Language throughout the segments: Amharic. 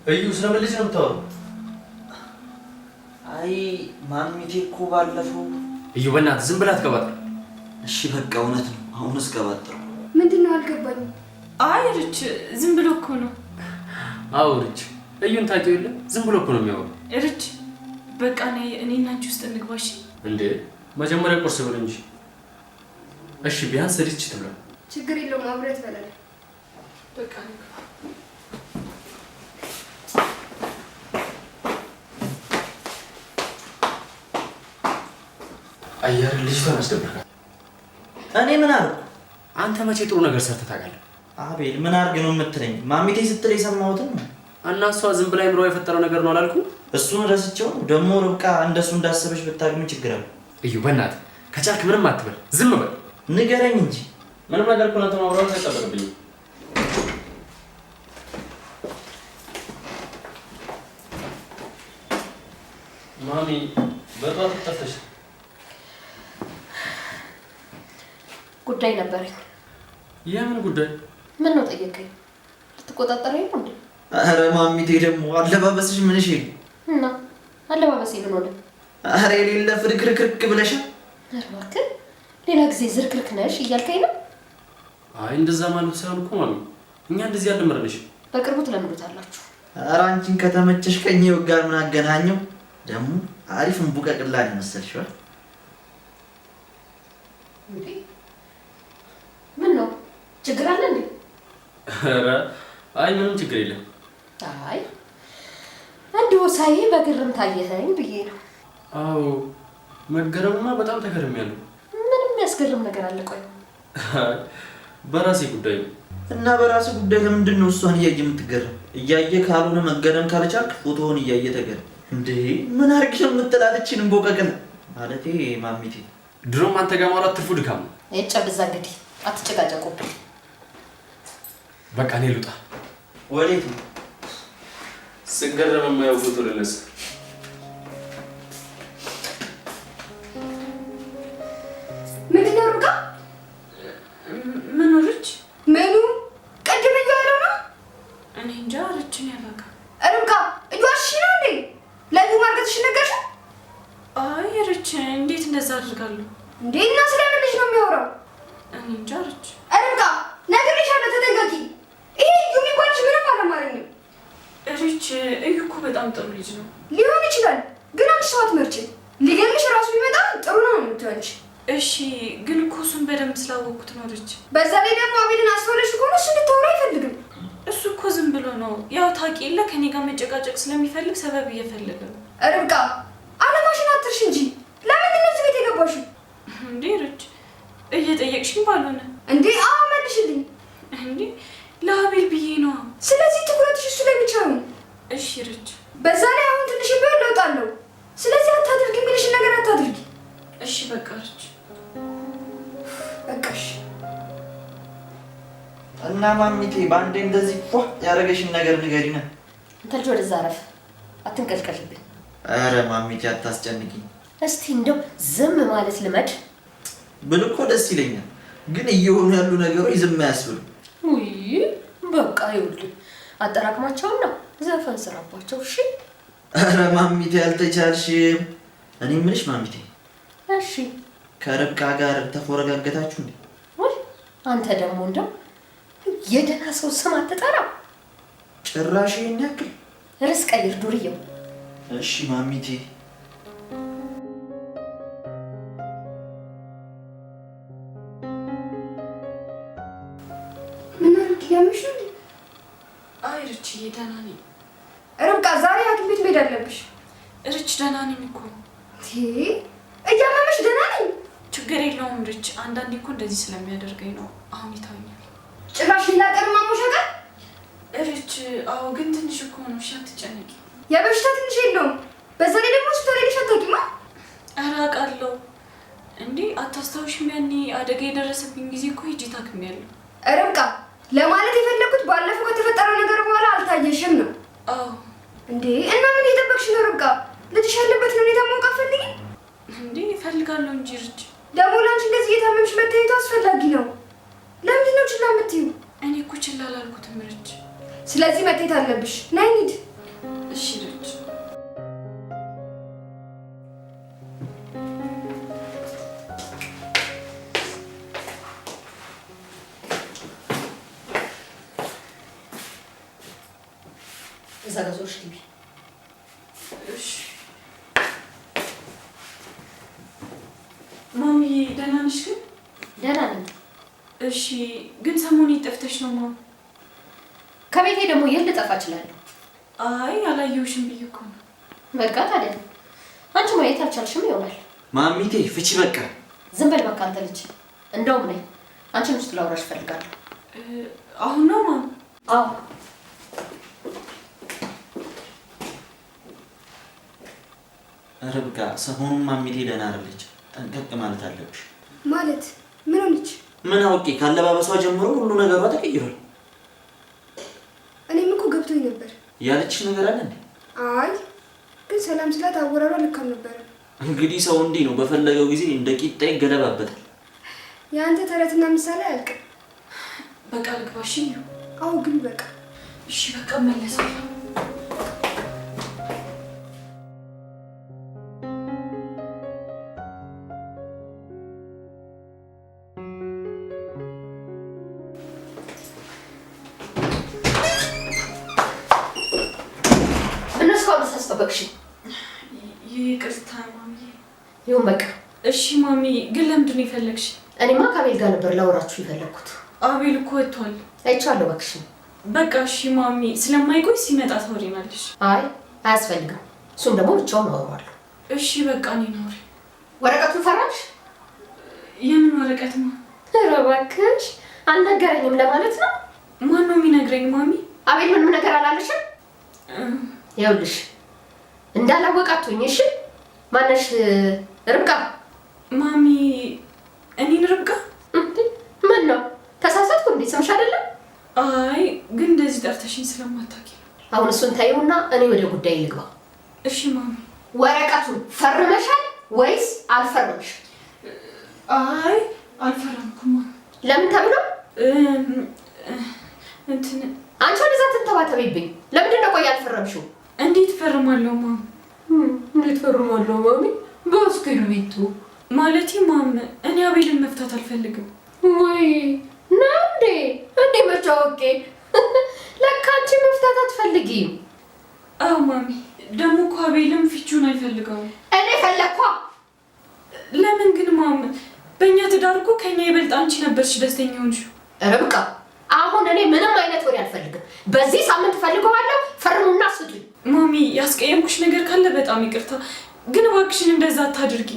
እዩ ስለምን ልጅ ነው የምታወራው? አይ ማሚቴ እኮ ባለፈው እዩ በእናትህ ዝም ብላ አትቀባጥር። እሺ በቃ እውነት ነው። አሁንስ ቀባጥር። ምንድነው አልገባኝም። አይ ርች ዝም ብሎ እኮ ነው። አዎ ርች እዩን ታውቂው የለ ዝም ብሎ እኮ ነው የሚያወራው። ርች በቃ እኔና አንቺ ውስጥ እንግባሽ እንዴ? መጀመሪያ ቁርስ ብሎ እንጂ። እሺ ቢያንስ ርች ትብላ። ችግር የለውም አብረት በለለ። በቃ አያር ልጅቷን አስደብርካት። እኔ ምን አልኩ? አንተ መቼ ጥሩ ነገር ሰርተህ ታውቃለህ? አቤል ምን አርግ ነው የምትለኝ? ማሚቴ ስትል የሰማሁትን ነው። እና እሷ ዝም ብላ ይምሮ የፈጠረው ነገር ነው አላልኩ? እሱን ረስቼው ደግሞ ርብቃ እንደሱ እንዳሰበች ብታግኝ ችግር አለ። እዩ በእናትህ ከቻልክ ምንም አትበል፣ ዝም በል። ንገረኝ እንጂ ምንም ነገር እኮ ነው ተማውራው ተጠበቅብኝ። ማሚ በጧት ተፈተሽ ጉዳይ ነበረኝ። የምን ጉዳይ? ምን ነው ጠየቀኝ? ልትቆጣጠረኝ ነው እንዴ? አረ ማሚቴ ደግሞ አለባበስሽ ምን እሺ? እና አለባበሴ ምን ሆነ? አረ የሌለ ፍርክርክርክ ብለሻል። ኧረ እባክህ ሌላ ጊዜ ዝርክርክ ነሽ እያልከኝ ነው? አይ እንደዛ ማለት ሳይሆን እኮ ማሚ እኛ እንደዚህ ያልመረንሽ። በቅርቡ ትለምዱታላችሁ። አረ አንቺን ከተመቸሽ ከኛው ጋር ምን አገናኘው? ደግሞ አሪፍ እንቡቀቅላ ይመስልሻል? እንዴ ምን ነው ችግር አለ እንዴ? አረ አይ ምንም ችግር የለም። አይ እንዲሁ ሳይ በግርም ታየኸኝ ብዬ ነው። አዎ መገረምማ በጣም ተገርሜያለሁ። ምንም የሚያስገርም ነገር አለ? ቆይ በራሴ ጉዳይ ነው። እና በራሴ ጉዳይ ለምንድን ነው እሷን እያየ የምትገረም? እያየ ካልሆነ መገረም ካልቻልክ ፎቶውን እያየ ተገረም። እንዴ ምን አርግሽ የምትላለችን እንቦቀቅላ ማለቴ ማሚቴ። ድሮም አንተ ጋር ማውራት ትርፉ ድካም ነው። የጨብዛ እንግዲህ አትጨቃጨቁብኝ። በቃ እኔ ልውጣ። ወዴት ነው? ስገረም የማየው ፎቶ ልነሳ። ምንድነው ሩቃ? ምን ርች? ምኑ ቅድም እያለው ነው? እኔ እንጃ ርችን ያላጋ ሩቃ እጇሽ ነው እንዴ? ለዩ ማርገትሽ ነገርሽ? አይ ርች እንዴት እንደዛ አድርጋለሁ እንዴ? እና ስለምን ልጅ ነው የሚያወራው? እኔ እንጃ ርች። ሩቃ ነግሬሻለሁ ተጠንቀቂ። ይሄ እዩ የሚባልሽ ምንም አላማረኝም። ርች እዩ እኮ በጣም ጥሩ ልጅ ነው። ሊሆን ይችላል ግን አንቺ ሰው አትመርጪ። ሊገምሽ ራሱ ቢመጣ ጥሩ ነው የምትሆንሽ። እሺ ግን እኮ እሱን በደንብ ስላወቅኩት ነው ርች። በዛ ላይ ደግሞ አቤልን አስተውለሽ ከሆነ እሱ እንድታወራ አይፈልግም። እሱ እኮ ዝም ብሎ ነው ያው ታውቂ የለ ከኔ ጋር መጨቃጨቅ ስለሚፈልግ ሰበብ እየፈለገ ነው። ርብቃ አለማሽን አትርሽ እንጂ ለምንድን ነው እዚህ ቤት የገባሽው? እንዴ ርች እየጠየቅሽኝ ባልሆነ እንዴ? አዎ መልሽልኝ። እንዴ ለአቤል ብዬ ነው። ስለዚህ ትኩረትሽ እሱ ላይ ብቻ ነው። እሺ ርች። በዛ ላይ አሁን ትንሽ ቢሆን ለውጥ አለው። ስለዚህ አታድርጊ የሚልሽን ነገር አታድርጊ። እሺ በቃ ርች። በቃሽ። እና ማሚቴ ባንዴ እንደዚህ ፏ ያረገሽን ነገር ንገሪና። አንተ ልጅ ወደዛ አረፍ፣ አትንቀልቀልብኝ። አረ ማሚቴ አታስጨንቂኝ። እስቲ እንደው ዝም ማለት ልመድ ብል እኮ ደስ ይለኛል፣ ግን እየሆኑ ያሉ ነገሮች ዝም አያስብሉ። ውይ በቃ ይኸውልህ አጠራቅማቸውና ዘፈን ስራባቸው። እሺ አረ ማሚቴ አልተቻልሽም። እኔ የምልሽ ማሚቴ እሺ ከርብቃ ጋር ተፎረጋገታችሁ እንዴ? ወይ አንተ ደግሞ እንደው የደህና ሰው ስም አትጠራ ጭራሽ ይሄን ያክል? ርዕስ ቀይር ዱርዬው። እሺ ማሚቴ። ምን አልክ? ያምሽ እንዴ? አይ ርች ደህና ነኝ። ርብቃ ዛሬ ሐኪም ቤት መሄድ አለብሽ። ርች ደህና ነኝ እኮ። እያመመሽ ደህና ነኝ? ችግር የለውም ርች። አንዳንዴ እኮ እንደዚህ ስለሚያደርገኝ ነው። አሁን ይታኛል። ጭራሽ ሊላቀር ማሞሻቀር ርች። አዎ ግን ትንሽ እኮ ነው። እሺ አትጨነቂ። የበሽታ ትንሽ የለውም። በዛ ላይ ደግሞ ሆስፒታል ሄደሽ አታውቂማ? ኧረ አውቃለሁ። እንዴ አታስታውሽም? ያኔ አደጋ የደረሰብኝ ጊዜ እኮ ሂጂ ታክሜያለሁ። ርብቃ ለማለት የፈለኩት ባለፈው ከተፈጠረው ነገር በኋላ አልታየሽም ነው። አዎ እንዴ እና ምን እየጠበቅሽ ነው ርብቃ? ልጅሽ ያለበትን ሁኔታ ማወቅ አትፈልጊ? እንዴ እፈልጋለሁ እንጂ ርች። ደግሞ ለአንቺ እንደዚህ እየታመምሽ መታየቱ አስፈላጊ ነው። ለምንድን ነው ችላ የምትይው? እኔ እኮ ችላ አላልኩትም ርች። ስለዚህ መታየት አለብሽ። ነይ እንሂድ። እሺ ልጅ እዛ ጋር ዞርሽ ግቢ። እሺ ማሚ ደህና ነሽ ግን? ደህና ነኝ። እሺ ግን ሰሞኑን ጠፍተሽ ነው ማሚ? ከቤቴ ደግሞ የት ልጠፋ እችላለሁ? አይ አላየሁሽም ብዬሽ እኮ ነው። በቃ ታዲያ አንቺ ማየት አልቻልሽም ይሆናል። ማሚቴ ፍቺ በቃ። ዝም በል በቃ አንተ ልጅ። እንደውም ነኝ አንቺን ውስጥ ላውራሽ እፈልጋለሁ። አሁን ነው ማሚ? አዎ ርብቃ ሰሞኑን ማሚቴ ደህና አይደለች። ጠንቀቅ ማለት አለብሽ። ማለት ምን ሆነች? ምን አውቄ፣ ካለባበሷ ጀምሮ ሁሉ ነገሯ ተቀይሯል። እኔም እኮ ገብቶኝ ነበር። ያለችሽ ነገር አለ እንዴ? አይ ግን ሰላም ስላት አወራሯ ልክ አልነበረም። እንግዲህ ሰው እንዲህ ነው፣ በፈለገው ጊዜ እንደ ቂጣ ይገለባበታል። የአንተ ተረትና ምሳሌ አያልቅም። በቃ ልግባሽ? አዎ ግን በቃ እሺ በቃ መለሳለሁ። በቅሽ ይቅርታ ማሚ። ይሁን በቃ እሺ ማሚ። ግን ለምንድን ነው የፈለግሽ? እኔማ ከአቤል ጋር ነበር ላወራችሁ የፈለግኩት። አቤል እኮ ወጥቷል። አይቼዋለሁ። በቅሽ በቃ እሺ ማሚ። ስለማይቆይ ሲመጣ ታወሪናለሽ። አይ አያስፈልግም። እሱም ደግሞ ብቻውን አወራዋለሁ። እሺ በቃ እኔ ነው። ወረቀቱን ፈራሽ? የምን ወረቀት ነው? ኧረ እባክሽ አልነገረኝም ለማለት ነው። ማን ነው የሚነግረኝ ማሚ? አቤል ምንም ነገር አላለሽም? ይኸውልሽ እንዳላወቃቱኝ። እሺ ማነሽ? ርብቃ ማሚ። እኔን ርብቃ? ምን ነው ተሳሳትኩ እንዴ? ስምሽ አይደለም? አይ ግን እንደዚህ ጠርተሽኝ ስለማታውቂ። አሁን እሱን ታዩና እኔ ወደ ጉዳይ ልግባ። እሺ ማሚ። ወረቀቱን ፈርመሻል ወይስ አልፈረምሽ? አይ አልፈረምኩም። ለምን ተብሎ? እንትን አንቺ ወደዛ ትንተባተቢብኝ። ለምንድን ነው ቆይ ያልፈረምሽው? እንዴት ፈርማለሁ ማሚ? እንዴት ፈርማለሁ ማሚ? በእስክሪብቶ ማለቴ ማም፣ እኔ አቤልን መፍታት አልፈልግም። ወይ ናንዴ እንዴ መጫወቄ ለካ አንቺ መፍታት አትፈልጊም? አዎ ማሚ። ደግሞ እኮ አቤልም ፍቹን አይፈልገውም። እኔ ፈለኳ። ለምን ግን ማም? በእኛ ትዳር እኮ ከኛ ይበልጥ አንቺ ነበርሽ ደስተኛ ሆንሽው። ርብቃ አሁን እኔ ምንም አይነት ወሬ አልፈልግም። በዚህ ሳምንት ፈልገዋለሁ። ፈርሙና ስጡኝ። ማሚ ያስቀየምኩሽ ነገር ካለ በጣም ይቅርታ፣ ግን እባክሽን እንደዛ አታድርጊ።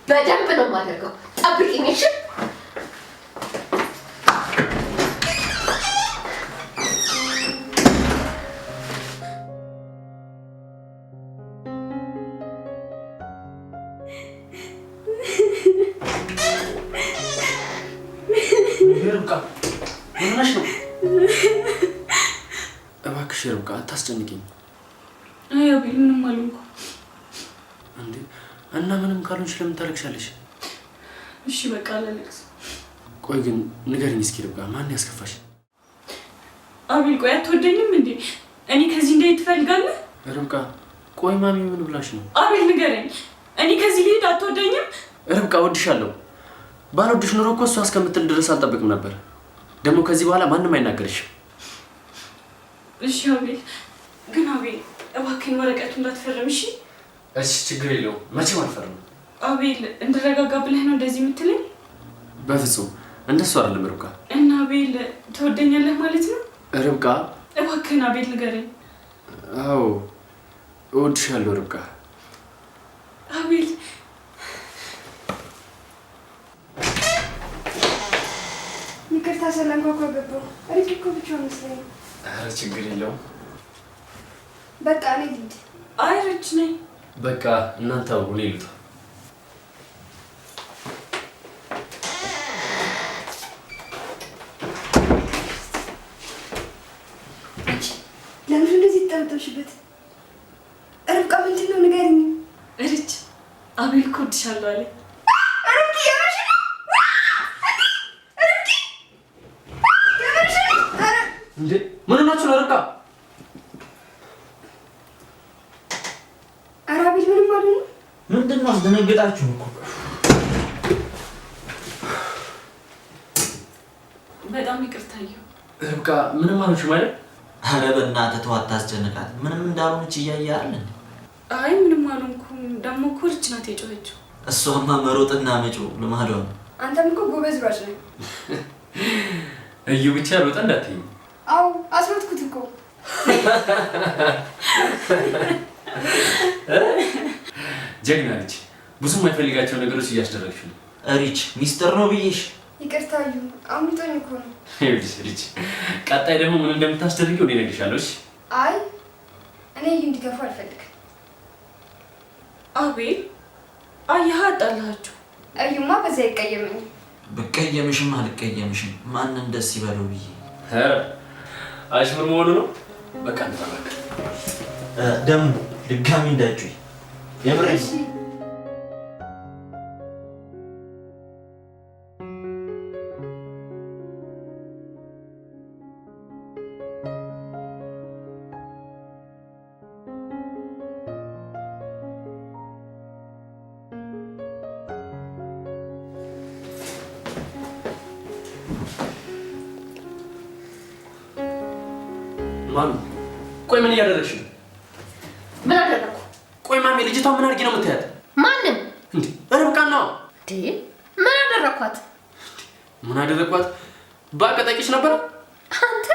በደንብ ነው የማደርገው። ጠብቂኝ እሺ? ርብቃ ምን ሆነሽ ነው? እባክሽ ርብቃ አታስጨንቂኝ። አይ አቤል ምንም አልሆንኩም። እንዴ እና ምንም ካልሆንሽ ለምን ታለቅሻለሽ? እሺ በቃ አላለቅስም። ቆይ ግን ንገሪኝ እስኪ ርብቃ፣ ማን ያስከፋሽ? አቤል ቆይ አትወደኝም እንዴ? እኔ ከዚህ እንዴት ትፈልጋለህ? ርብቃ ቆይ ማሚ ምን ብላሽ ነው? አቤል ንገረኝ። እኔ ከዚህ ልሄድ አትወደኝም? ርብቃ ወድሻለሁ። ባልወድሽ ኑሮ እኮ እሷ እስከምትል ድረስ አልጠብቅም ነበር። ደግሞ ከዚህ በኋላ ማንም አይናገርሽም። እሺ አቤል። ግን አቤል እባክህን ወረቀቱ እንዳትፈርም እሺ? እሺ ችግር የለውም፣ መቼም አልፈርምም። አቤል እንድረጋጋ ብለህ ነው እንደዚህ የምትለኝ? በፍጹም እንደሱ አይደለም ርብቃ። እና አቤል ትወደኛለህ ማለት ነው? ርብቃ እባክህን አቤል ንገረኝ። አዎ እወድሻለሁ ርብቃ። አቤል ይቅርታ ሳላንኳኳ ገባሁ። ሪት እኮ ብቻዋን መስለኝ። ኧረ ችግር የለውም። በቃ እኔ ልሂድ። አይ ረች ነኝ። በቃ እናንተ አውሩ፣ እኔ ልውጣ። ለምን እንደዚህ ተጠምጠምሽበት? ርብቃ ምንድን ነው ንገሪኝ። ረች አቤል እኮ እወድሻለሁ አለኝ። እንዴ ምን ሆናችሁ ነው ርብቃ? ኧረ አቤል ምንም አይደለም። ምንድን ነው አስደነገጣችሁ እኮ። በጣም ይቅርታ። ርብቃ ምንም አልሆንሽም አይደል? ኧረ በእናትህ ተው አታስጨንቃት። ምንም እንዳልሆነች እያየህ አይደል? አይ ምንም አልሆንኩም። ደግሞ እኮ ልጅ ናት የጮኸችው። እሷማ መሮጥና መጮህ ልማዷ ነው። አንተም እኮ ጎበዝ ሯጭ ነህ። እዩ ብቻ ሮጠ እንዳትዪ። አዎ አስሮጥኩት እኮ። ጀግና ልጅ። ብዙም የማይፈልጋቸው ነገሮች እያስደረግሽ ነው። ሪች ሚስጥር ነው ብዬሽ። ይቅርታ እዩ፣ አምልጦኝ እኮ ነው። ይኸውልሽ ልጅ፣ ቀጣይ ደግሞ ምን እንደምታስደርጊው እኔ እነግርሻለሁ። እሺ? አይ እኔ እዩ እንዲገፉ አልፈልግም። አቤል አየህ፣ አጣላችሁ። እዩማ በዛ አይቀየመኝም። ብቀየምሽም አልቀየምሽም ማንን ደስ ይበለው ብዬ። ኧረ አሽሙር መሆኑ ነው። በቃ እንተባበቅ። ደግሞ ድጋሚ እንዳትጮይ የምር። እሺ ማሚ ቆይ ምን እያደረግሽ ነው? ምን አደረኩ? ቆይ ማሚ ልጅቷ ምን አድርጊ ነው የምታያት? ማንን? እንዴ ርብቃ ነው። እንዴ ምን አደረኳት? ምን አደረኳት? ባቀጠቂሽ ነበር። አንተ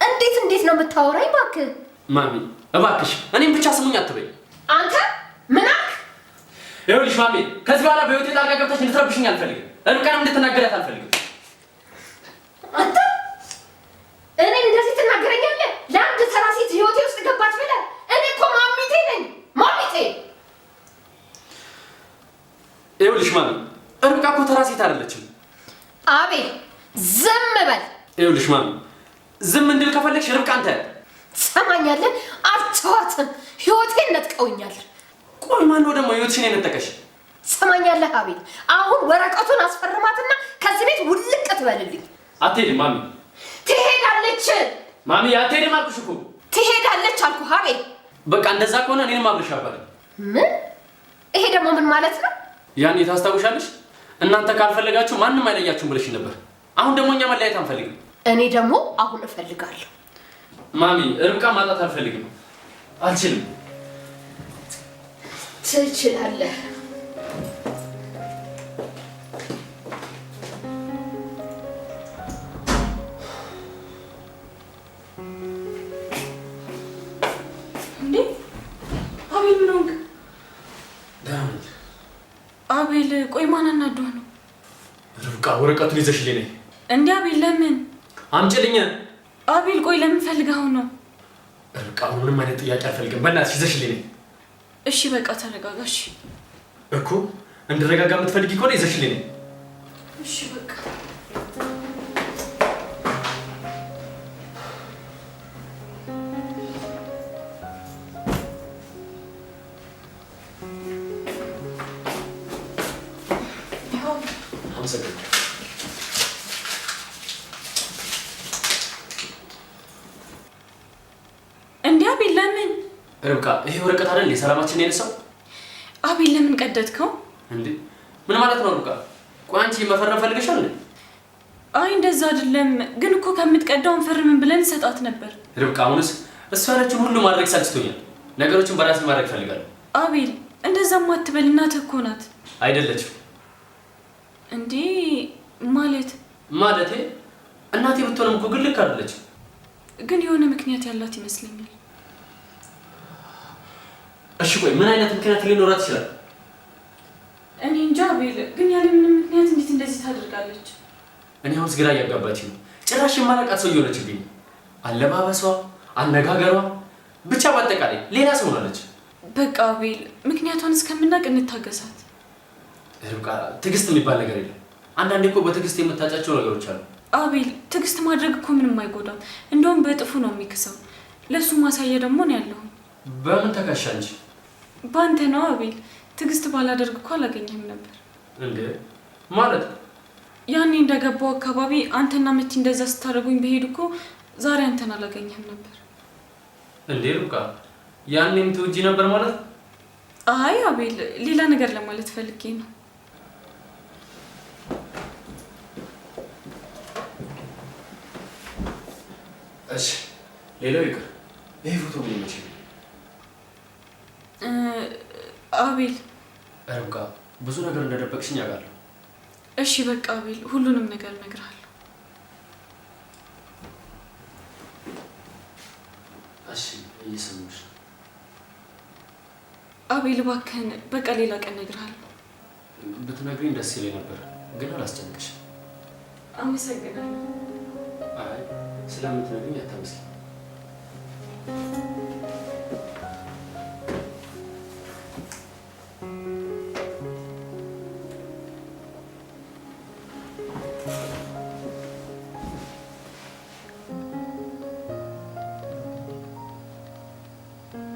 እንዴት ነው የምታወራኝ? እባክህ ማሚ እባክሽ እኔም ብቻ ስሙኝ አትበይ። አንተ ምን አልክ? ይኸውልሽ ማሚ ከዚህ በኋላ በህይወቴ ጣልቃ ገብተሽ እንድትረብሽኝ አልፈልግም። ርብቃንም እንድትናገሪያት አልፈልግም። አንተ እኔ እንደዚህ ትናገረኛለህ? ለአንድ ተራ ሴት ህይወቴ ውስጥ ገባች ብለህ? እኔ እኮ ማሚቴ ነኝ፣ ማሚቴ። ይኸውልሽ ማሚ ርብቃ እኮ ተራ ሴት አይደለችም። አቤል ዝም በል። ይኸውልሽ ማሚ ዝም እንድል ከፈለግሽ ርብቃን ታያት። ትሰማኛለህ? አልተዋትም፣ ህይወቴን ነጥቀውኛል። ቆይ ማነው ደግሞ ህይወትሽን የነጠቀሽ? ትሰማኛለህ አቤል? አሁን ወረቀቱን አስፈርማትና ከዚህ ቤት ውልቅ ትበልልኝ። አትሄድም ማሚ። ትሄዳለች ማሚ አትሄድም አልኩሽ እኮ። ትሄዳለች አልኩህ አቤል። በቃ እንደዛ ከሆነ እኔንም አብረሽ አባሪ። ምን? ይሄ ደግሞ ምን ማለት ነው? ያኔ ታስታውሻለሽ? እናንተ ካልፈለጋችሁ ማንም አይለያችሁም ብለሽ ነበር። አሁን ደግሞ እኛ መለያየት አንፈልግም። እኔ ደግሞ አሁን እፈልጋለሁ። ማሚ ርብቃ ማጣት አልፈልግም። አልችልም። ትችላለህ። እንዴ አቤል ምን ሆንክ? ዳዊት አቤል ቆይ ማን አናዶህ ነው? ርብቃ ወረቀቱን ይዘሽልኝ ነይ። እንዴ አቤል ለምን? አምጪልኝ። አቤል ቆይ ለምን ፈልገው ነው? ርብቃ ምንም አይነት ጥያቄ አልፈልግም። በእናትሽ ይዘሽልኝ ነይ። እሺ በቃ ተረጋጋሽ እኮ። እንድረጋጋ የምትፈልጊ ከሆነ ይዘሽልኝ ነይ። እሺ በቃ እንዴ አቤል ለምን? ርብቃ ይሄ ወረቀት አይደል የሰላማችን የነሳው? አቤል ለምን ቀደድከው? እንዴ ምን ማለት ነው ርብቃ? ቆይ አንቺ መፈረም ፈልገሻል? አይ እንደዛ አይደለም፣ ግን እኮ ከምትቀዳውን ፈርምን ብለን ሰጣት ነበር። ርብቃ አሁንስ እሷ ያለችውን ሁሉ ማድረግ ሰልችቶኛል። ነገሮችን በራሴ ማድረግ ፈልጋለሁ። አቤል እንደዛማ አትበል፣ እናትህ እኮ ናት። አይደለችም። እንዴ ማለቴ እናቴ ብትሆንም እኮ ግን ልክ አይደለችም። ግን የሆነ ምክንያት ያላት ይመስለኛል። እሺ ቆይ ምን አይነት ምክንያት ሊኖራት ይችላል? እኔ እንጃ አቤል፣ ግን ያለ ምንም ምክንያት እንዴት እንደዚህ ታደርጋለች? እኔ አሁንስ ግራ እያጋባች ነው። ጭራሽ የማላውቃት ሰው እየሆነችብኝ። አለባበሷ፣ አነጋገሯ፣ ብቻ በአጠቃላይ ሌላ ሰው ሆናለች። በቃ አቤል ምክንያቷን እስከምናውቅ እንታገሳት። ርብቃ ትዕግስት የሚባል ነገር የለም። አንዳንዴ እኮ በትዕግስት የምታጫቸው ነገሮች አሉ። አቤል ትዕግስት ማድረግ እኮ ምንም አይጎዳም፣ እንደውም በጥፉ ነው የሚክሰው። ለሱ ማሳያ ደግሞ ነው ያለው። በምን ተካሻ እንጂ? በአንተ ነው አቤል። ትዕግስት ባላደርግ እኮ አላገኘህም ነበር። እንዴ ማለት? ያኔ እንደገባው አካባቢ አንተና መቲ እንደዛ ስታደርጉኝ በሄድ እኮ ዛሬ አንተን አላገኘህም ነበር። እንዴ ርብቃ ያኔም ትውጂ ነበር ማለት? አይ አቤል ሌላ ነገር ለማለት ፈልጌ ነው። እሺ ሌላው ይቅር። ይሄ ፎቶ ምን ይመስል? አቤል ርብቃ ብዙ ነገር እንደደበቅሽኝ አውቃለሁ። እሺ በቃ አቤል ሁሉንም ነገር እነግርሃለሁ። እሺ እየሰማሁሽ ነው። አቤል እባክህን በቃ ሌላ ቀን እነግርሃለሁ። ብትነግሪኝ ደስ ይለኝ ነበር ግን አላስጨንቅሽም። አመሰግናለሁ። አይ ስለምትነግሪኝ አታመስግኝ።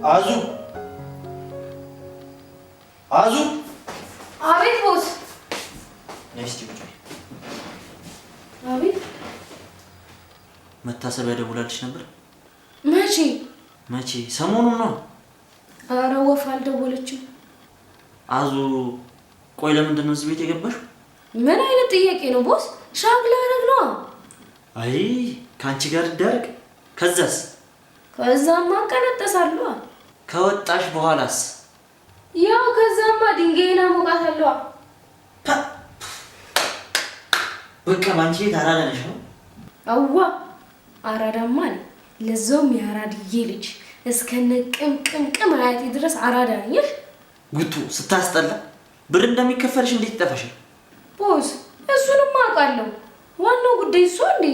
አዙ አዙ! አቤት ቦስ። ነስቲ ቁጭ። አቤት። መታሰቢያ ደውላልሽ ነበር? መቼ? ሰሞኑን ነው። ኧረ ወፍ አልደወለችም። አዙ ቆይ ለምንድን ነው እዚህ ቤት የገባሽው? ምን አይነት ጥያቄ ነው ቦስ? ሻግላ አረግ ነው። አይ ከአንቺ ጋር ደርቅ። ከዛስ? ከዛማ ቀነጠሳለሁ። ከወጣሽ በኋላስ? ያው ከዛማ ድንጋይና ሞቃታለሁ። በቃ ባንቺ ቤት አራዳ ነሽ ነው? አዋ አራዳማ ነኝ። ለዛውም የአራድዬ ልጅ እስከነ ቅምቅም አያቴ ድረስ አራዳ ነኝ። ጉቱ ስታስጠላ። ብር እንደሚከፈልሽ እንዴት ይጠፋሻል? ቦስ እሱንም አውቃለሁ። ዋናው ጉዳይ እሱ እንዴ።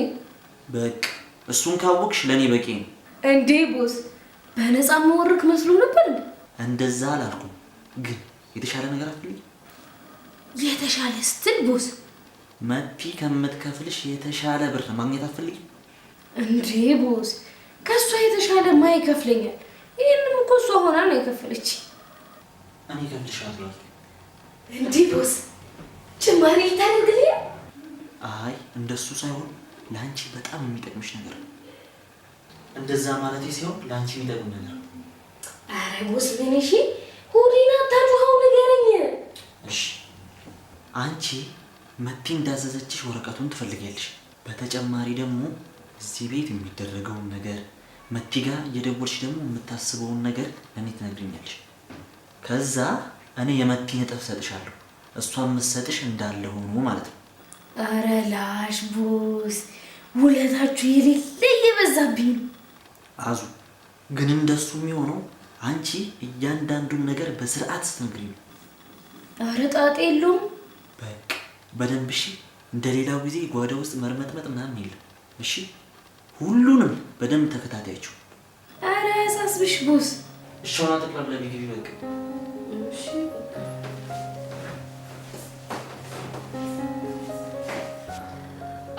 በቃ እሱን ካወቅሽ ለኔ በቂ ነው። እንዴ ቦስ በነፃ መወርክ መስሎ ነበር እንዴ? እንደዛ አላልኩም፣ ግን የተሻለ ነገር አትፈልጊ? የተሻለ ስትል ቦስ መቲ ከምትከፍልሽ የተሻለ ብር ማግኘት አትፈልጊ? እንዴ ቦስ ከሷ የተሻለ ማ ይከፍለኛል? ይሄንም እኮ እሷ ሆና ነው የከፈለች። እኔ ከፍልሻለሁ። እንዴ ቦስ ጭማሪ ልታደርግልኝ? አይ እንደሱ ሳይሆን ለአንቺ በጣም የሚጠቅምሽ ነገር ነው። እንደዛ ማለት ሲሆን ለአንቺ የሚጠቅም ነገር። አረ ቦስ ምን እሺ፣ ሁዲና ታጁሃው ንገረኝ። እሺ አንቺ መቲ እንዳዘዘችሽ ወረቀቱን ትፈልጊያለሽ። በተጨማሪ ደግሞ እዚህ ቤት የሚደረገውን ነገር መቲ ጋር የደወልሽ ደግሞ የምታስበውን ነገር ለእኔ ትነግሪኛለሽ። ከዛ እኔ የመቲን እጥፍ ሰጥሻለሁ። እሷን የምትሰጥሽ እንዳለ ሆኖ ማለት ነው። አረ ላሽ ቦስ ውለታችሁ የሌለ እየበዛብኝ ነው። አዙ ግን እንደሱ የሚሆነው አንቺ እያንዳንዱን ነገር በስርዓት ስትነግሪ ነው። አረ ጣጣ የለውም። በቃ በደንብ እሺ። እንደሌላው ጊዜ ጓዳ ውስጥ መርመጥመጥ ምናምን የለም እሺ። ሁሉንም በደንብ ተከታታያችሁ። አረ ያሳስብሽ ቦስ። እሺ ሆና ተቅላብ ለሚግቢ በቃ እሺ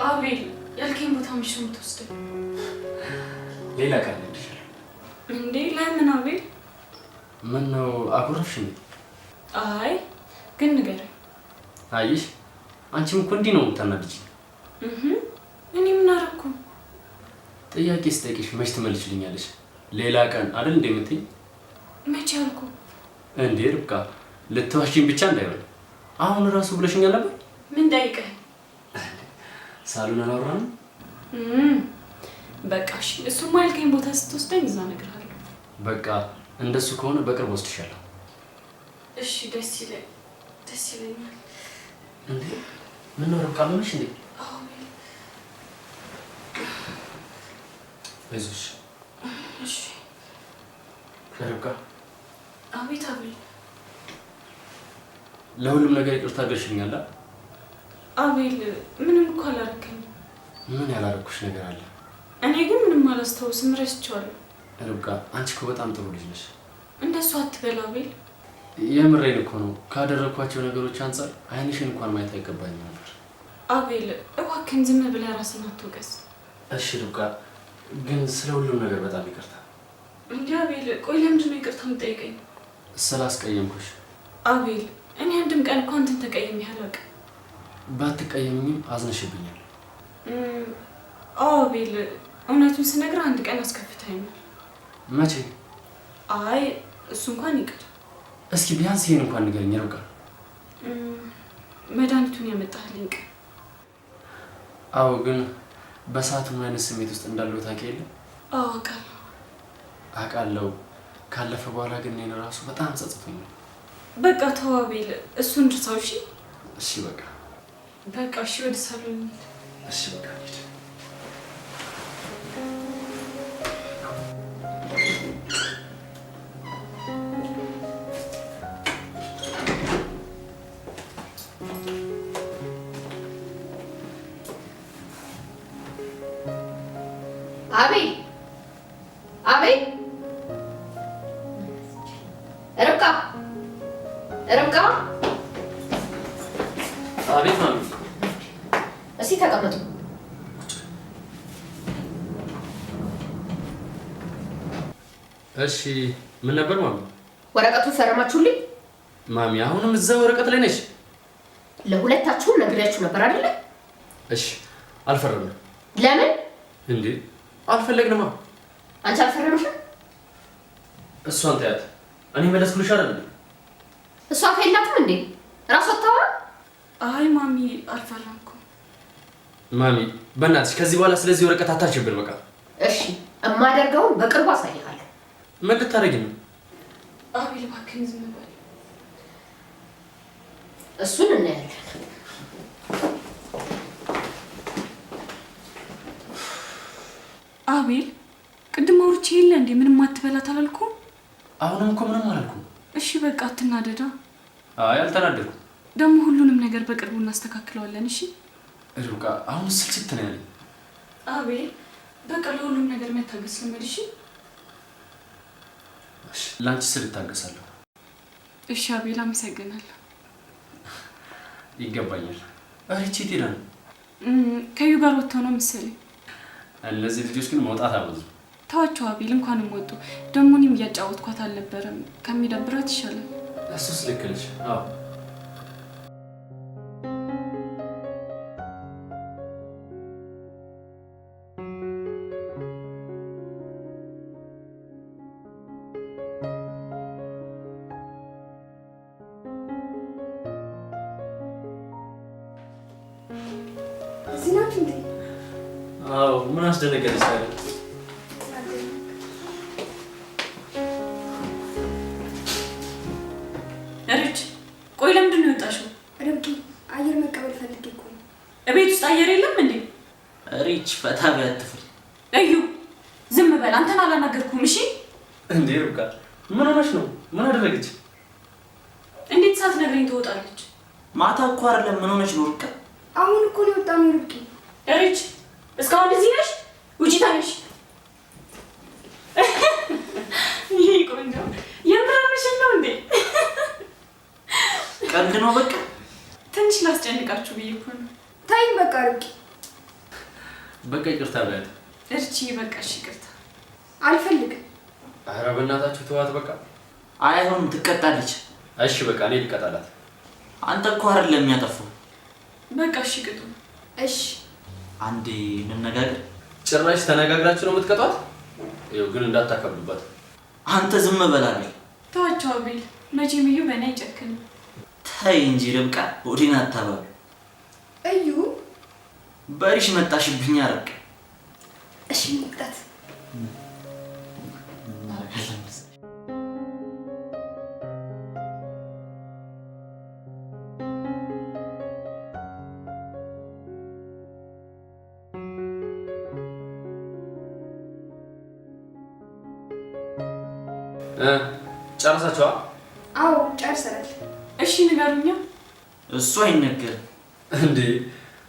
አቤል ያልከኝ ቦታ ምሽ ነው የምትወስደው? ሌላ ቀን እንድሻለሁ። እንዴ ለምን አቤል? ምን ነው አኩረፍሽ እንዴ? አይ ግን ንገረኝ። አይሽ አንቺም እኮ እንዲህ ነው የምታናድጂ። እኔ ምን አደረኩ? ጥያቄ ስጠይቅሽ መች ትመልሽልኛለሽ? ሌላ ቀን አይደል እንደ የምትይኝ? መቼ አልኩ እንዴ ርብቃ ልትዋሽኝ ብቻ እንዳይሆን አሁን ራሱ ብለሽኛል ነበር። ምን ጠይቀህ? ሳሎን አላወራንም? በቃ እሺ እሱማ ያልከኝ ቦታ ስትወስደኝ እዛ እነግርሃለሁ። በቃ እንደሱ ከሆነ በቅርብ ወስድሻለሁ። እሺ ደስ ይለኛል። እንዴ ምን ነው ርብቃ ምንሽ እንዴ? አይዞሽ። እሺ ርብቃ። አቤት አቤል። ለሁሉም ነገር ይቅርታ አድርገሽልኛል? አቤል ምንም እኮ አላደረከኝም። ምን ያላደረኩሽ ነገር አለ? እኔ ግን ምንም አላስታውስም፣ ረስቼዋለሁ። ርብቃ አንቺ እኮ በጣም ጥሩ ልጅ ነሽ። እንደሱ አትበል አቤል። የምሬን እኮ ነው። ካደረኳቸው ነገሮች አንፃር አይንሽን እንኳን ማየት አይገባኝም ነበር። አቤል እባክህን ዝም ብለህ ራስን አትወቀስ። እሺ ርብቃ፣ ግን ስለ ሁሉም ነገር በጣም ይቅርታ። እንዴ አቤል ቆይ ለምንድን ነው ይቅርታ የምጠይቀኝ? ስላስቀየምኩሽ። አቤል እኔ አንድም ቀን እኮ አንተን ተቀይሜ አላውቅም። ባትቀየምኝም አዝነሽብኛል። አዎ አቤል እውነቱን ስነግርህ አንድ ቀን አስከፍተኸኛል። መቼ? አይ እሱ እንኳን ይቅር። እስኪ ቢያንስ ይሄን እንኳን ንገረኝ ርብቃ። መድኃኒቱን ያመጣልኝ ቀን። አዎ፣ ግን በሰዓቱ ምን አይነት ስሜት ውስጥ እንዳለው ታውቂ የለ? አዎ አውቃለሁ። ካለፈ በኋላ ግን እኔን ራሱ በጣም ጸጽቶኛል። በቃ ተው አቤል፣ እሱን እርሳው። እሺ በቃ እሺ፣ ወደ ሳሎን እንሂድ። እሺ በቃ እንሂድ። አቤል ርብቃ አቤት ማሚ። እስኪ ተቀመጡ። እሺ ምን ነበር ማሚ? ወረቀቱን ፈረማችሁልኝ? ማሚ አሁንም እዛ ወረቀት ላይ ነሽ? ለሁለታችሁም ነግሬያችሁ ነበር አይደለ? እሺ አልፈረምንም። ለምን እንዴ? አልፈለግንማ። አንቺ አልፈረምሽም? እሷን ተያት። እኔ መለስኩልሽ አይደል? እሷ ፈይላትም እንዴ? ራሷ ታወራ። አይ ማሚ አልፈረምኩም። ማሚ በእናትሽ ከዚህ በኋላ ስለዚህ ወረቀት አታችብን በቃ። እሺ እማደርገውን በቅርቡ አሳይሃለሁ። ምን ልታረጊ ነው? አቤል እባክህን ዝም በል። እሱን እናያለን። አቤል ቅድም አውርቼ የለ እንዴ? ምንም አትበላት አላልኩም? አሁንም እኮ ምንም አላልኩም። እሺ በቃ አትናደዳ። አይ አልተናደድኩም። ደግሞ ሁሉንም ነገር በቅርቡ እናስተካክለዋለን። እሺ ርብቃ አሁን ስልችት ነው ያለኝ። አቤል በቃ ለሁሉም ነገር መታገስ ልመድ። እሺ ለአንቺ ስል እታገሳለሁ። እሺ አቤል አመሰግናለሁ። ይገባኛል። እቺ ሄዳ ነው ከዩ ጋር ወጥተው ነው መሰለኝ። እነዚህ ልጆች ግን መውጣት አበዙ። ተዋቸው አቤል፣ እንኳንም ወጡ። ደግሞ እኔም እያጫወትኳት አልነበረም። ከሚደብራት ይሻላል። እሱስ ልክ ነሽ። አዎ እዚህ ናችሁ እንዴ? አዎ። ምን አስደነገጠሽ ታዲያ? እርጅ ቆይ፣ ለምንድን ነው የወጣሽው? ርብቃ አየር መቀበል ፈልጌ እኮ ነው። እቤት ውስጥ አየር የለም እንዴ? ሪች ፈታ ቢያትፍል። እዩ ዝም በል። አንተን አላናገርኩም። እሺ እንዴ ርብቃ ምን ሆነሽ ነው? ምን አደረገች? እንዴት ሳትነግረኝ ትወጣለች? ማታ እኮ አይደለም። ምን ሆነች ነው ርብቃ? አሁን እኮ ነው የወጣነው። ርብቃ እርጅ እስካሁን እዚህ ነሽ? ውጪ ታነሽ። ይሄ ቆንጆ የምራምሽን ነው እንዴ? ቀልድ ነው በቃ። ትንሽ ላስጨንቃችሁ ብዬ እኮ ነው። ታይም በቃ ርብቃ በቃ ይቅርታ በያት። እርቺ በቃ እሺ ይቅርታ። አልፈልግም። ኧረ በእናታችሁ ተዋት በቃ። አይሆንም፣ ትቀጣለች። እሺ በቃ እኔ ልቀጣላት። አንተ እኮ አይደለም የሚያጠፋው። በቃ እሺ ቅጡ። እሺ አንዴ እንነጋገር። ጭራሽ ተነጋግራችሁ ነው የምትቀጧት? ይኸው ግን እንዳታከብዱባት። አንተ ዝም በላለህ። ተዋቸው አቤል፣ መቼም እዩ በእኔ አይጨክንም። ተይ እንጂ ርብቃ፣ ወዲና አታባቢ። እዩ በሪሽ መጣሽብኝ ርብቃ። እሺ እንቅጣት። ጨረሳችኋ? አዎ ጨርሰናል። እሺ ንገሩኛ። እሱ አይነገርም እንዴ?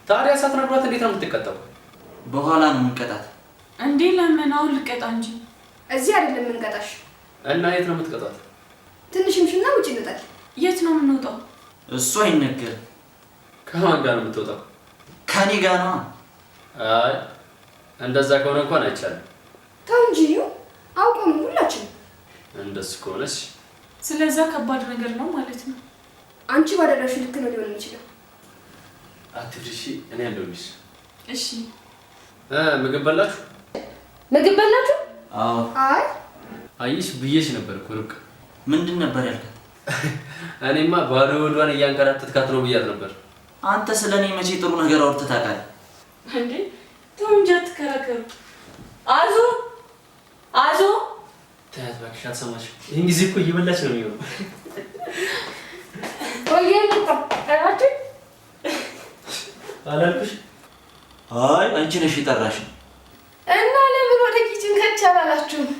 ታዲያ ሳትነግሯት እንዴት ነው የምትቀጣው? በኋላ ነው የምንቀጣት። እንዴ ለምን? አሁን ልቀጣ እንጂ። እዚህ አይደለም የምንቀጣሽ። እና የት ነው የምትቀጣት? ትንሽ ምሽና ውጪ እንውጣል። የት ነው የምንወጣው? እሱ አይነገርም። ከማን ጋር ነው የምትወጣው? ከኔ ጋር ነው። አይ እንደዛ ከሆነ እንኳን አይቻልም። ተው እንጂ እዩ፣ አውቆ ነው ሁላችንም። እንደሱ ከሆነሽ ስለዛ ከባድ ነገር ነው ማለት ነው። አንቺ ባደረግሽ ልክ ነው ሊሆን የሚችለው። አትፍሪሺ፣ እኔ አለሁልሽ። እሺ ምግብ በላችሁ? ምግብ በላችሁ? አዎ። አይ አይሽ ብዬሽ ነበር እኮ ርብቃ። ምንድን ነበር ያልከት? እኔማ ባዶ ወዷን እያንከራተትካት ነው ብያት ነበር። አንተ ስለኔ መቼ ጥሩ ነገር አውርተህ ታውቃለህ እንዴ? ተው እንጂ አትከራከሩ። አዞ ታያት እባክሽ አትሰማሽም። ይሄን ጊዜ እኮ እየበላች ነው የሚሆነው። አላልኩሽ? አይ አንቺ ነሽ የጠራሽኝ። እና ለምን ወደ ኪችን ከች አላላችሁም?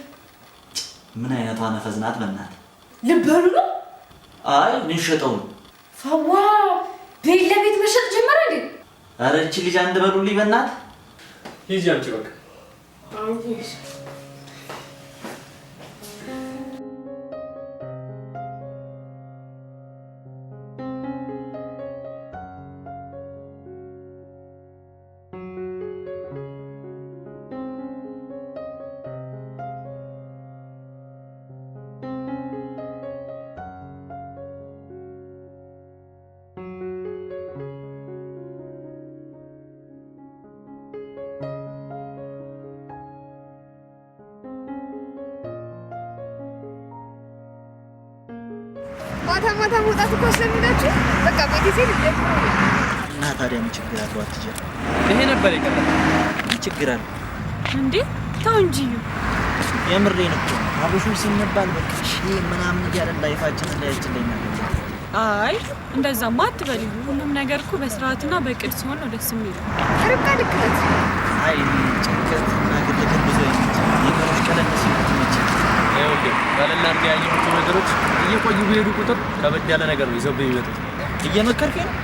ምን አይነቷ ነፈዝ ናት በእናትህ። ልበሉ ነው? አይ ልንሸጠው ነው። ፈዋ ቤት ለቤት መሸጥ ጀመረ እንዴ? ኧረ እቺ ልጅ አንድ በሉልኝ በእናትህ። ሂጂ አምጪ በቃ። ማታ መውጣት እኮ ስለሚላችሁ በቃ ቤቴ ሲል እና ታዲያ ምን ችግር አለው? አትጀምር። ይሄ ነበር የቀረው። ምን ችግር አለው እንዴ? ተው እንጂ የምሬን እኮ አብሹ ሲነባል በቃ እሺ ምናምን እያለን ላይፋችንን ላይችልኛል። አይ እንደዛማ አትበል። ሁሉም ነገር እኮ በስርዓትና በቅድ ሲሆን ነው ደስ የሚለው። ርብቃ ልክ ናት። አይ ጭንቀት እና ግርግር ብዙ አይነት ነገሮች ቀለል ሲሉት መቼ ኦኬ ባለና አርጋ ያየሁት ነገሮች እየቆዩ ቢሄዱ ቁጥር ከበድ ያለ ነገር ነው ይዘው የሚመጡት። እየመከርከኝ ነው?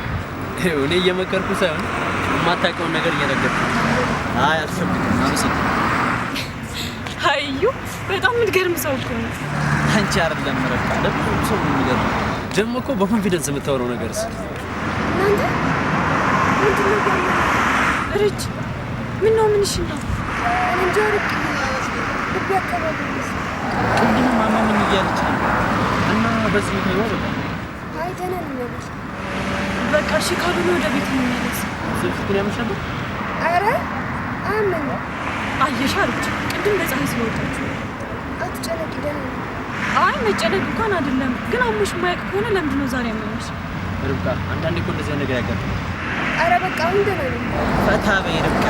እኔ እየመከርኩ ሳይሆን የማታውቀውን ነገር እየነገርኩ። አይ አልፈልግም። አመሰግናለሁ። አዩ በጣም የምትገርም ሰው እኮ ነው። አንቺ አይደለም ረብቃ ለምን ሰው የሚገርም ደግሞ እኮ በኮንፊደንስ የምታወራው ነገርስ እናንተ ምንድን ነው ያለው? ርች ምን ነው ምን ነው? እንጃ ርቅ ልብ ያከባቢ ቅድም ማማ ምን እያለች ነው? እና በዚህ ነው በቃ አይ ደህና ነው ማለት በቃ እሺ ካልሆነ ወደ ቤት እንመለስ። ስልክቱን ያመሻሉ። ኧረ አምን አየሽ አለች ቅድም በፀሐይ ስለወጣችሁ። አትጨነቂ ደህና ነው። አይ መጨነቅ እንኳን አይደለም፣ ግን አሞሽ ማያውቅ ከሆነ ለምንድን ነው ዛሬ ያመመሽ? ርብቃ አንዳንዴ እኮ እንደዚህ ነገር ያጋጥማል። ኧረ በቃ አሁን ደህና ነው። ፈታ በይ ርብቃ።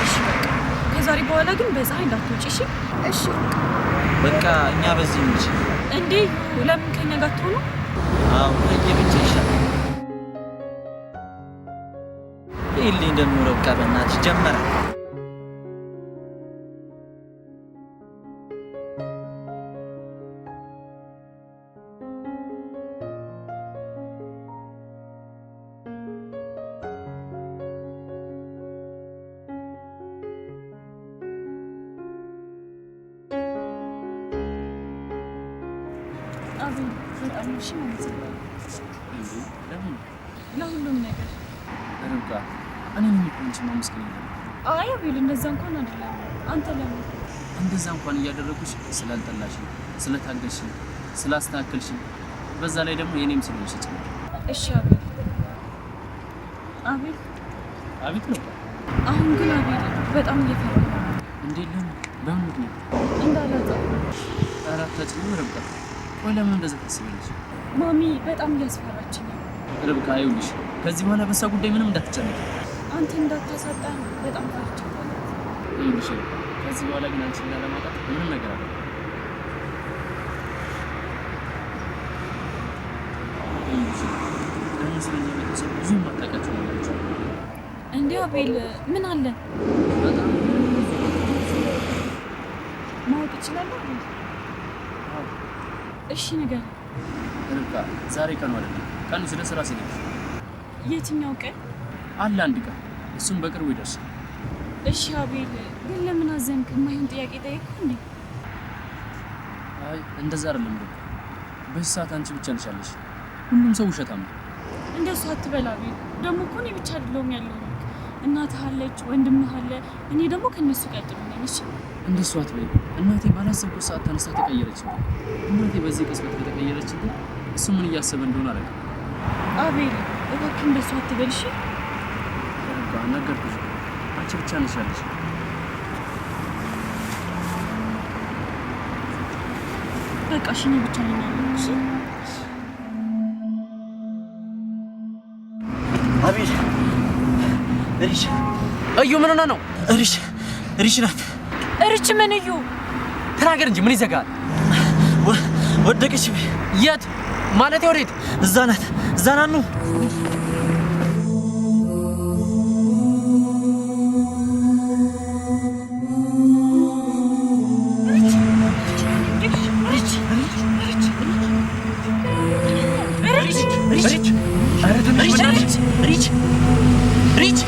እሺ በቃ ከዛሬ በኋላ ግን በፀሐይ እንዳትወጪ እሺ? እሺ በቃ እኛ በዚህ እንጂ እንዴ ለምን ከኛ ጋር ትሆኑ? አዎ ለየብቻ ይሻላል። ይልኝ ደግሞ ርብቃ በእናትሽ ጀመረ። አብይ በጣም እሺ ማለት ነው ለሁሉም ነገር ርብቃ እኔ ምን ይቆንጭ ማመስገን ነው። አይ አቤል እንደዛ እንኳን አይደለም። አንተ ለምን እንደዛ እንኳን እያደረኩሽ ስላልጠላሽኝ፣ ስለታገሽኝ፣ ስላስተካከልሽኝ በዛ ላይ ደግሞ የኔም ስለሆንሽ ጭምር። እሺ አቤል አቤል አቤት ነው። አሁን ግን አቤል በጣም እየፈራሁ ነው። እንዴት ለምን? በምን ምክንያት? እንዳላጣ አራት ተጭኝ ርብቃ። ቆይ ለምን እንደዛ ታስቢያለሽ? ማሚ በጣም እያስፈራችኝ ነው። ርብቃ ይኸውልሽ ከዚህ በኋላ በሳ ጉዳይ ምንም እንዳትጨነቂ። አንተ እንዳታሳጣኝ በጣም ፈርቻለሁ። ይኸውልሽ ከዚህ በኋላ ግን አንቺን ላለማጣት ምንም ነገር አለ። ይኸውልሽ ደግሞ ስለኛ ቤተሰብ ብዙ ማጣቃቸው ነገሮች አሉ። እንዴ አቤል ምን አለ? በጣም ማወቅ እችላለሁ? እሺ ንገር። ርብቃ ዛሬ ቀኑ አይደለም። ቀኑ ስለ ስራ ሲደርስ የትኛው ቀን አለ? አንድ ቀን እሱም በቅርቡ ይደርሳል። እሺ አቤል ግን ለምን አዘንክ? የማይሆን ጥያቄ ጠየቅኩ እንዴ? አይ እንደዛ አይደለም ርብቃ። በዚህ ሰዓት አንቺ ብቻ ነሽ ያለሽ። ሁሉም ሰው ውሸታም ነው። እንደሱ አትበል አቤል። ደግሞ እኮ እኔ ብቻ አይደለሁም ያለሁት። እናትህ አለች፣ ወንድምህ አለ። እኔ ደግሞ ከነሱ ቀጥሎ ነኝ። እሺ እንደሱ አትበይ። እናቴ ባላሰብኩት ሰዓት ተነስታ ተቀየረች። እናቴ በዚህ ቅጽበት ከተቀየረች ግን እሱ ምን እያሰበ እንደሆነ አላውቅም። አቤል እባክህ እንደሱ አትበል እሺ። ርብቃ ነገርኩሽ፣ አንቺ ብቻ ነሽ ያለሽ። በቃ እሺ እኔ ብቻ ነኝ ያለሁት። እሺ ሪች እዩ ምን ሆነ ነው? ሪች ናት። ሪች ምን እዩ? ተናገር እንጂ ምን ይዘጋል? ወደቀች። የት ማለት ወዴት? እዛ ናት። እዛ ናኑ ሪች